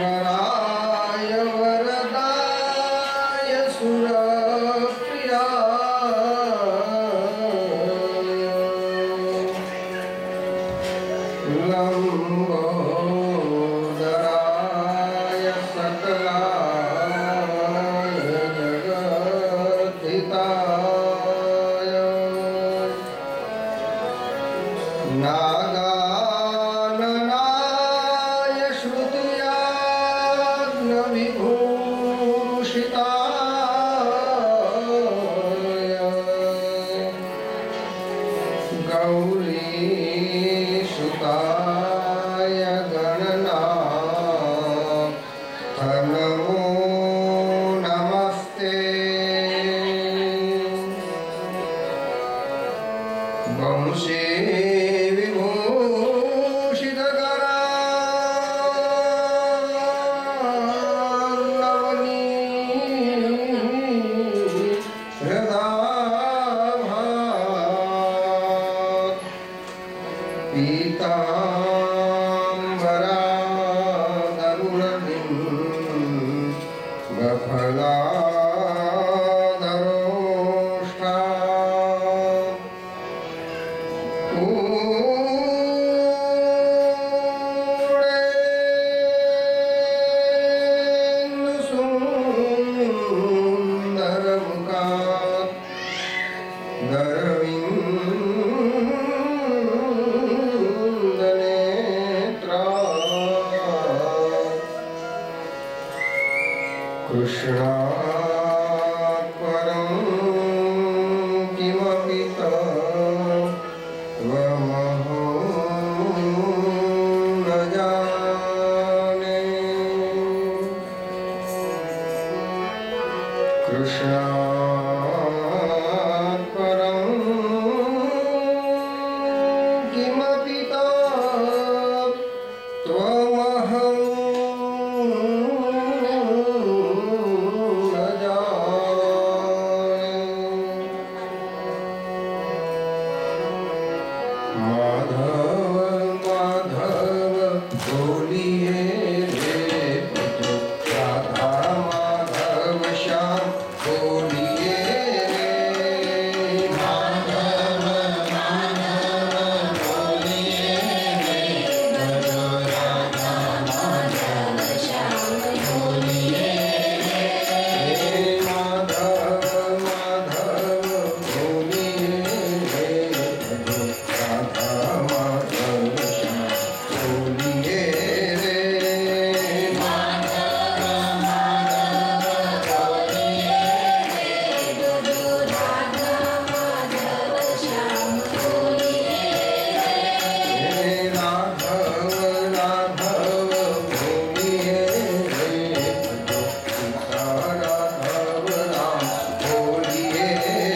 विघ्नेश्वराय वरदाय सुरप्रियाय लंबोदराय सकलाय जगद्धिताय नागाननाय श्रुतियाग्नविभूषिताय गौरीसुताय गणनाथ नमो नमस्ते वंशे पीताम्बरा गफलादरोष्ठा सुन्दरमुखात् दरविन्दनेत्रा कृष्णात् परं किमपि तत्त्वमहो न जाने कृष्णात् परं किमपि तत्त्वमहं न जाने माधव माधव बोलिए रे भजो राधा माधव श्याम बोलिए रे माधव माधव बोलिए रे भजो राधा माधव श्याम बोलिए रे माधव माधव बोलिए रे भजो राधा माधव श्याम बोलिए रे माधव माधव बोलिए रे भजो राधा माधव श्याम बोलिए रे राघव राघव बोलिए रे भजो सीता राघव राम बोलिए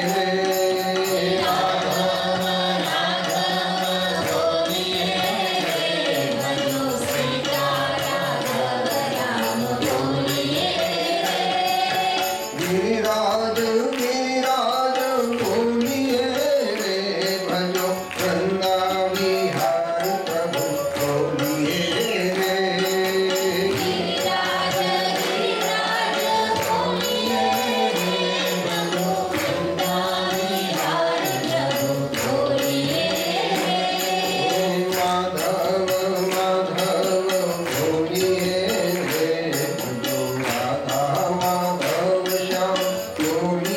रे राघव राघव बोलिए रे भजो सीता राघव राम बोलिए रे गिरिराज गिरिराज बोलिए रे भजो गंगा विहार प्रभु बोलिए रे गिरिराज गिरिराज बोलिए रे भजो गंगा विहार प्रभु बोलिए रे माधव माधव बोलिए रे भजो राधा माधव श्याम बोलिए